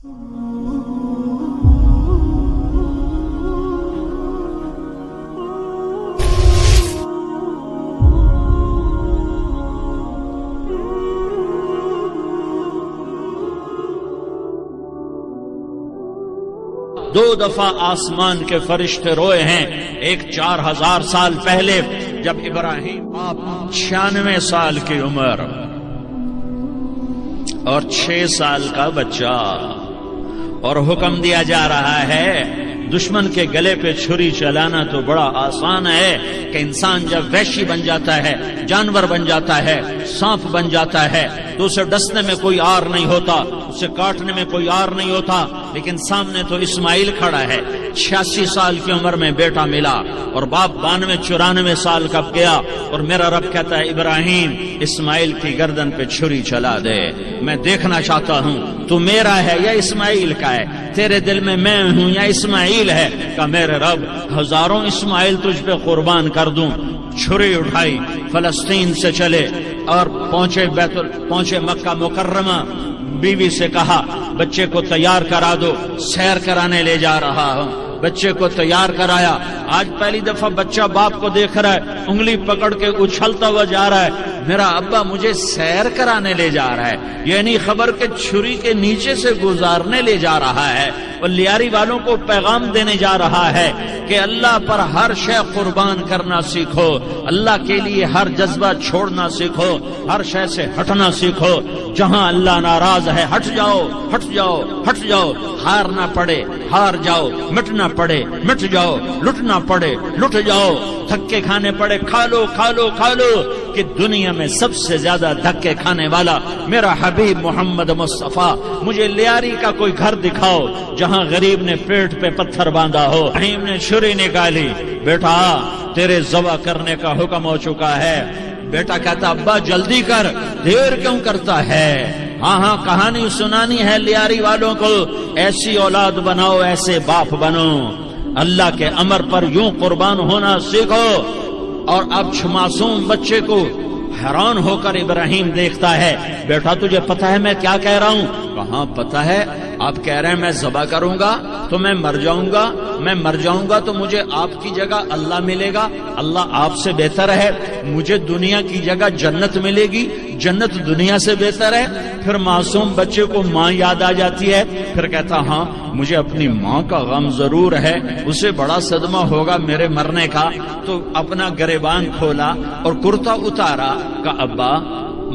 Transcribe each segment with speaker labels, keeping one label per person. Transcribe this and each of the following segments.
Speaker 1: دو دفعہ آسمان کے فرشتے روئے ہیں، ایک 4000 سال پہلے جب ابراہیم آپ 96 سال کی عمر اور 6 سال کا بچہ، اور حکم دیا جا رہا ہے دشمن کے گلے پہ چھری چلانا تو بڑا آسان ہے کہ انسان جب وحشی بن جاتا ہے، جانور بن جاتا ہے، سانپ بن جاتا ہے تو اسے ڈسنے میں کوئی آر نہیں ہوتا، اسے کاٹنے میں کوئی آر نہیں ہوتا، لیکن سامنے تو اسماعیل کھڑا ہے، 86 سال کی عمر میں بیٹا ملا اور باپ 92-94 سال کا گیا، اور میرا رب کہتا ہے ابراہیم اسماعیل کی گردن پہ چھری چلا دے، میں دیکھنا چاہتا ہوں تو میرا ہے یا اسماعیل کا ہے، تیرے دل میں میں ہوں یا اسماعیل ہے؟ کہ میرے رب ہزاروں اسماعیل تجھ پہ قربان کر دوں۔ چھری اٹھائی، فلسطین سے چلے اور پہنچے مکہ مکرمہ، بیوی سے کہا بچے کو تیار کرا دو، سیر کرانے لے جا رہا ہوں، بچے کو تیار کرایا۔ آج پہلی دفعہ بچہ باپ کو دیکھ رہا ہے، انگلی پکڑ کے اچھلتا ہوا جا رہا ہے، میرا ابا مجھے سیر کرانے لے جا رہا ہے، یعنی خبر کے چھری کے نیچے سے گزارنے لے جا رہا ہے، اور لیاری والوں کو پیغام دینے جا رہا ہے کہ اللہ پر ہر شے قربان کرنا سیکھو، اللہ کے لیے ہر جذبہ چھوڑنا سیکھو، ہر شے سے ہٹنا سیکھو، جہاں اللہ ناراض ہے ہٹ جاؤ، ہٹ جاؤ، ہٹ جاؤ، ہارنا پڑے ہار جاؤ، مٹنا پڑے مٹ جاؤ، لٹنا پڑے لٹ جاؤ، دھکے کھانے پڑے کھا لو کھا لو کھا لو، کہ دنیا میں سب سے زیادہ دھکے کھانے والا میرا حبیب محمد مصطفیٰ، مجھے لیاری کا کوئی گھر دکھاؤ جہاں غریب نے پیٹ پہ پتھر باندھا ہو۔ رحیم نے چھری نکالی، بیٹا تیرے ذبح کرنے کا حکم ہو چکا ہے۔ بیٹا کہتا ابا جلدی کر، دیر کیوں کرتا ہے؟ ہاں کہانی سنانی ہے لیاری والوں کو، ایسی اولاد بناؤ، ایسے باپ بنو، اللہ کے امر پر یوں قربان ہونا سیکھو۔ اور اب معصوم بچے کو حیران ہو کر ابراہیم دیکھتا ہے، بیٹا تجھے پتہ ہے میں کیا کہہ رہا ہوں؟ کہاں پتہ ہے، آپ کہہ رہے ہیں میں ذبح کروں گا تو میں مر جاؤں گا، میں مر جاؤں گا تو مجھے آپ کی جگہ اللہ ملے گا، اللہ آپ سے بہتر ہے، مجھے دنیا کی جگہ جنت ملے گی، جنت دنیا سے بہتر ہے۔ پھر معصوم بچے کو ماں یاد آ جاتی ہے، پھر کہتا ہاں مجھے اپنی ماں کا غم ضرور ہے، اسے بڑا صدمہ ہوگا میرے مرنے کا۔ تو اپنا گریبان کھولا اور کرتا اتارا، کہ ابا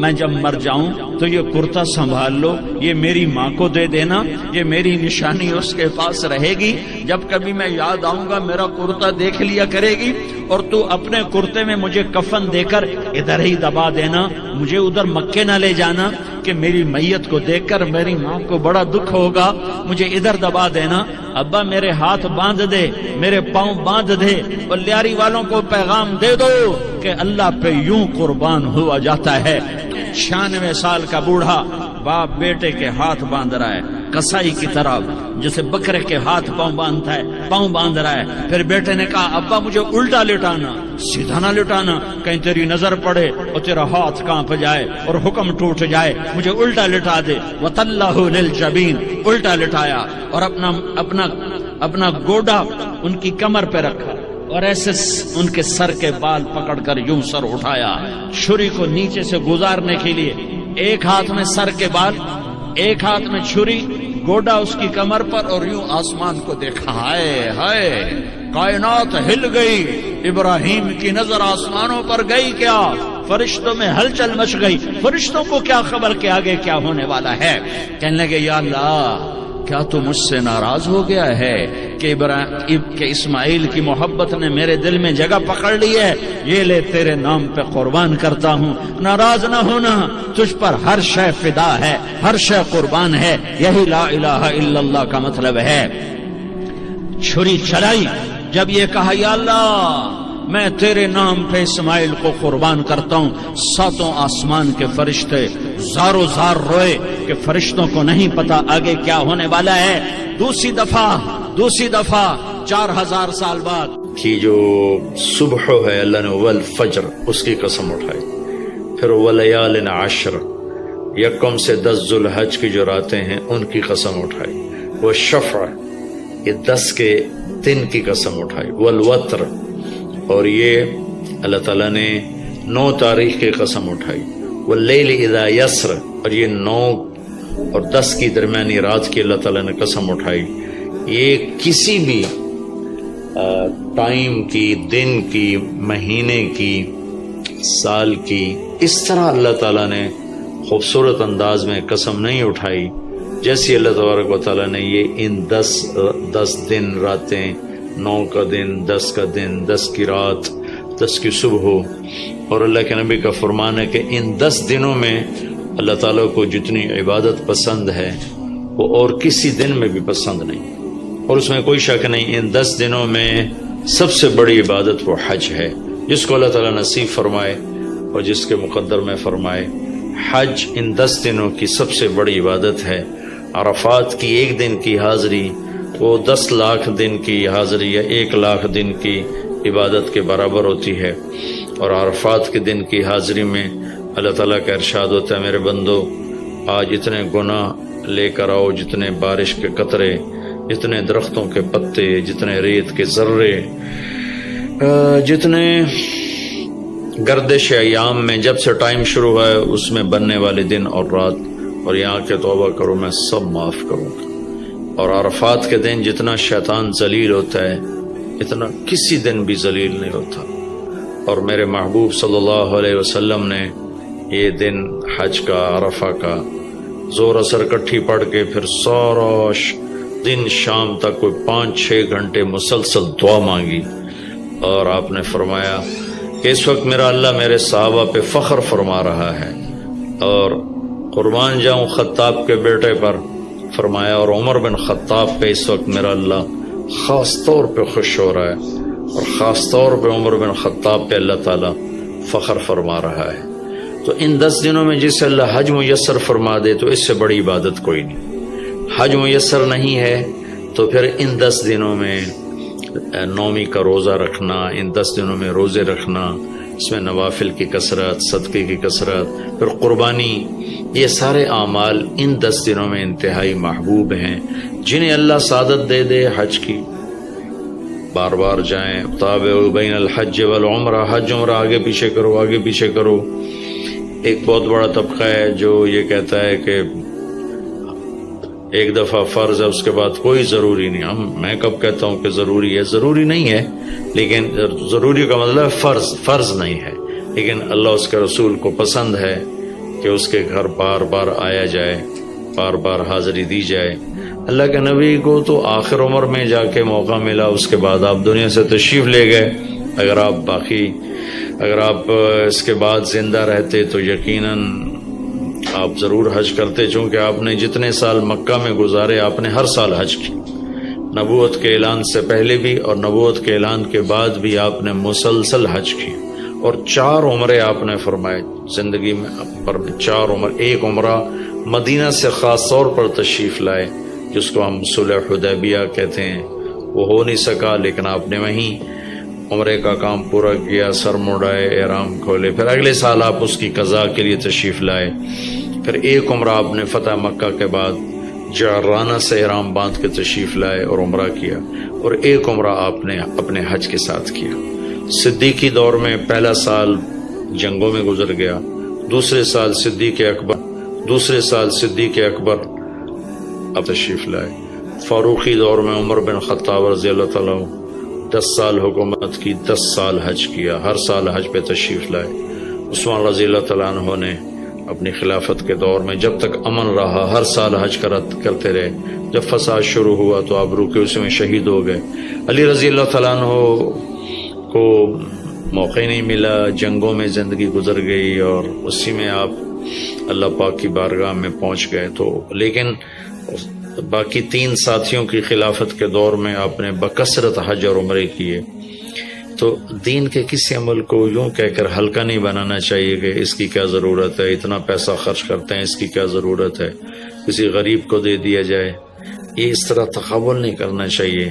Speaker 1: میں جب مر جاؤں تو یہ کرتا سنبھال لو، یہ میری ماں کو دے دینا، یہ میری نشانی اس کے پاس رہے گی، جب کبھی میں یاد آؤں گا میرا کرتا دیکھ لیا کرے گی، اور تو اپنے کرتے میں مجھے کفن دے کر ادھر ہی دبا دینا، مجھے ادھر مکے نہ لے جانا کہ میری میت کو دیکھ کر میری ماں کو بڑا دکھ ہوگا، مجھے ادھر دبا دینا۔ ابا میرے ہاتھ باندھ دے، میرے پاؤں باندھ دے، اور لیاری والوں کو پیغام دے دو کہ اللہ پہ یوں قربان ہوا جاتا ہے۔ 96 سال کا بوڑھا باپ بیٹے کے ہاتھ باندھ رہا ہے، کسائی کی طرح جیسے بکرے کے ہاتھ پاؤں باندھتا ہے، پاؤں باندھ رہا ہے۔ پھر بیٹے نے کہا ابا مجھے الٹا لٹانا، سیدھا نہ لٹانا، کہیں تیری نظر پڑے اور تیرا ہاتھ کانپ جائے اور حکم ٹوٹ جائے، مجھے الٹا لٹا دے۔ وَتَلَّهُ لِلْجَبِينِ، الٹا لٹایا اور اپنا گوڈا ان کی کمر پہ رکھا، اور ایسے ان کے سر کے بال پکڑ کر یوں سر اٹھایا، چھری کو نیچے سے گزارنے کے لیے، ایک ہاتھ میں سر کے بال، ایک ہاتھ میں چھری، گوڈا اس کی کمر پر، اور یوں آسمان کو دیکھا۔ ہائے ہائے، کائنات ہل گئی، ابراہیم کی نظر آسمانوں پر گئی، کیا فرشتوں میں ہلچل مچ گئی، فرشتوں کو کیا خبر کہ آگے کیا ہونے والا ہے۔ کہنے لگے یا اللہ کیا تو مجھ سے ناراض ہو گیا ہے کہ اسماعیل کی محبت نے میرے دل میں جگہ پکڑ لی ہے، یہ لے تیرے نام پہ قربان کرتا ہوں۔ ناراض نہ ہونا، تجھ پر ہر شے فدا ہے، ہر شے قربان ہے، یہی لا الہ الا اللہ کا مطلب ہے۔ چھری چلائی، جب یہ کہا یا اللہ میں تیرے نام پہ اسماعیل کو قربان کرتا ہوں، 7 آسمان کے فرشتے زارو زار روئے کہ فرشتوں کو نہیں پتا آگے کیا ہونے والا ہے۔ دوسری دفعہ 4000 سال بعد
Speaker 2: کی جو صبح ہے، اللہ نے والفجر اس کی قسم اٹھائی، پھر ولیال عشر، یکم سے 10 ذوالحج کی جو راتیں ہیں ان کی قسم اٹھائی، وہ شفع یہ 10 کے دن کی قسم اٹھائی، والوتر اور یہ اللہ تعالیٰ نے 9 تاریخ کی قسم اٹھائی، واللیل اذا یسر اور یہ 9 اور 10 کی درمیانی رات کی اللہ تعالیٰ نے قسم اٹھائی۔ یہ کسی بھی ٹائم کی، دن کی، مہینے کی، سال کی اس طرح اللہ تعالیٰ نے خوبصورت انداز میں قسم نہیں اٹھائی جیسی اللہ تبارک و تعالیٰ نے یہ ان 10 دن راتیں، 9 کا دن، 10 کا دن، 10 کی رات، 10 کی صبح ہو۔ اور اللہ کے نبی کا فرمان ہے کہ ان 10 دنوں میں اللہ تعالیٰ کو جتنی عبادت پسند ہے وہ اور کسی دن میں بھی پسند نہیں، اور اس میں کوئی شک نہیں ان 10 دنوں میں سب سے بڑی عبادت وہ حج ہے، جس کو اللہ تعالیٰ نصیب فرمائے اور جس کے مقدر میں فرمائے۔ حج ان 10 دنوں کی سب سے بڑی عبادت ہے۔ عرفات کی ایک دن کی حاضری وہ 10 لاکھ دن کی حاضری یا 1 لاکھ دن کی عبادت کے برابر ہوتی ہے، اور عرفات کے دن کی حاضری میں اللہ تعالیٰ کا ارشاد ہوتا ہے، میرے بندو آج اتنے گناہ لے کر آؤ، جتنے بارش کے قطرے، جتنے درختوں کے پتے، جتنے ریت کے ذرے، جتنے گردش ایام میں جب سے ٹائم شروع ہوا ہے اس میں بننے والے دن اور رات، اور یہاں کے توبہ کرو میں سب معاف کروں گا۔ اور عرفات کے دن جتنا شیطان ذلیل ہوتا ہے اتنا کسی دن بھی ذلیل نہیں ہوتا، اور میرے محبوب صلی اللہ علیہ وسلم نے یہ دن حج کا، عرفہ کا زور اثر کٹھی پڑھ کے پھر سارا دن شام تک کوئی 5-6 گھنٹے مسلسل دعا مانگی، اور آپ نے فرمایا کہ اس وقت میرا اللہ میرے صحابہ پہ فخر فرما رہا ہے، اور قربان جاؤں خطاب کے بیٹے پر، فرمایا اور عمر بن خطاب پہ اس وقت میرا اللہ خاص طور پہ خوش ہو رہا ہے، اور خاص طور پہ عمر بن خطاب پہ اللہ تعالیٰ فخر فرما رہا ہے۔ تو ان 10 دنوں میں جسے اللہ حج میسر فرما دے تو اس سے بڑی عبادت کوئی نہیں۔ حج میسر نہیں ہے تو پھر ان 10 دنوں میں نومی کا روزہ رکھنا، ان 10 دنوں میں روزے رکھنا، اس میں نوافل کی کثرت، صدقے کی کثرت، پھر قربانی، یہ سارے اعمال ان 10 دنوں میں انتہائی محبوب ہیں۔ جنہیں اللہ سعادت دے دے حج کی، بار بار جائیں، تابع بین الحج والعمرہ، حج عمرہ آگے پیچھے کرو، آگے پیچھے کرو۔ ایک بہت بڑا طبقہ ہے جو یہ کہتا ہے کہ ایک دفعہ فرض ہے اس کے بعد کوئی ضروری نہیں۔ میں کب کہتا ہوں کہ ضروری ہے؟ ضروری نہیں ہے، لیکن ضروری کا مطلب فرض نہیں ہے، لیکن اللہ اس کے رسول کو پسند ہے کہ اس کے گھر بار بار آیا جائے، بار بار حاضری دی جائے۔ اللہ کے نبی کو تو آخر عمر میں جا کے موقع ملا، اس کے بعد آپ دنیا سے تشریف لے گئے۔ اگر آپ اس کے بعد زندہ رہتے تو یقیناً آپ ضرور حج کرتے، چونکہ آپ نے جتنے سال مکہ میں گزارے آپ نے ہر سال حج کی، نبوت کے اعلان سے پہلے بھی اور نبوت کے اعلان کے بعد بھی آپ نے مسلسل حج کی، اور 4 عمرے آپ نے فرمائے زندگی میں پر 4 عمر۔ ایک عمرہ مدینہ سے خاص طور پر تشریف لائے جس کو ہم صلح حدیبیہ کہتے ہیں، وہ ہو نہیں سکا، لیکن آپ نے وہیں عمرے کا کام پورا کیا، سر مڑائے، احرام کھولے، پھر اگلے سال آپ اس کی قضاء کے لیے تشریف لائے۔ پھر ایک عمرہ آپ نے فتح مکہ کے بعد جعرانہ سے احرام باندھ کے تشریف لائے اور عمرہ کیا، اور ایک عمرہ آپ نے اپنے حج کے ساتھ کیا۔ صدیقی دور میں پہلا سال جنگوں میں گزر گیا، دوسرے سال صدیق اکبر اب تشریف لائے۔ فاروقی دور میں عمر بن خطاب رضی اللہ تعالیٰ 10 سال حکومت کی، 10 سال حج کیا، ہر سال حج پہ تشریف لائے۔ عثمان رضی اللہ تعالیٰ عنہ نے اپنی خلافت کے دور میں جب تک امن رہا ہر سال حج کرتے رہے، جب فساد شروع ہوا تو آپ رکے، اسی میں شہید ہو گئے۔ علی رضی اللہ تعالیٰ عنہ کو موقع نہیں ملا، جنگوں میں زندگی گزر گئی، اور اسی میں آپ اللہ پاک کی بارگاہ میں پہنچ گئے۔ تو لیکن باقی 3 ساتھیوں کی خلافت کے دور میں آپ نے بکثرت حج اور عمرے کیے۔ تو دین کے کسی عمل کو یوں کہہ کر ہلکا نہیں بنانا چاہیے کہ اس کی کیا ضرورت ہے، اتنا پیسہ خرچ کرتے ہیں، اس کی کیا ضرورت ہے، کسی غریب کو دے دیا جائے۔ یہ اس طرح تقابل نہیں کرنا چاہیے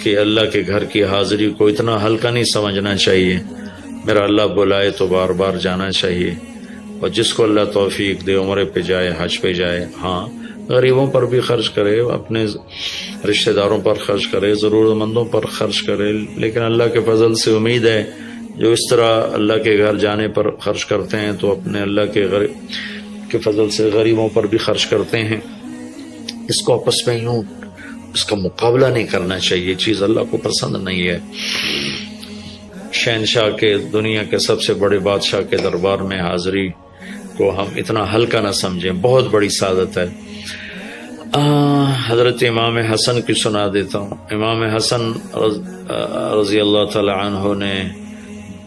Speaker 2: کہ اللہ کے گھر کی حاضری کو اتنا ہلکا نہیں سمجھنا چاہیے۔ میرا اللہ بلائے تو بار بار جانا چاہیے، اور جس کو اللہ توفیق دے عمرے پہ جائے، حج پہ جائے. ہاں غریبوں پر بھی خرچ کرے، اپنے رشتہ داروں پر خرچ کرے، ضرورت مندوں پر خرچ کرے، لیکن اللہ کے فضل سے امید ہے جو اس طرح اللہ کے گھر جانے پر خرچ کرتے ہیں تو اپنے اللہ کے فضل سے غریبوں پر بھی خرچ کرتے ہیں. اس کو آپس میں یوں اس کا مقابلہ نہیں کرنا چاہیے، چیز اللہ کو پسند نہیں ہے. شہنشاہ کے، دنیا کے سب سے بڑے بادشاہ کے دربار میں حاضری کو ہم اتنا ہلکا نہ سمجھیں، بہت بڑی سعادت ہے. حضرت امام حسن کی سنا دیتا ہوں. امام حسن رضی اللہ تعالی عنہ نے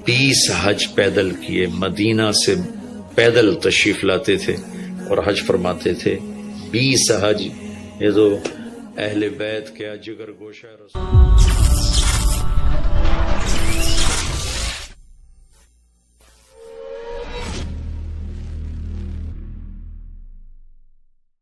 Speaker 2: 20 حج پیدل کیے، مدینہ سے پیدل تشریف لاتے تھے اور حج فرماتے تھے. 20 حج، یہ تو اہل بیت کے جگر گوشہ رسول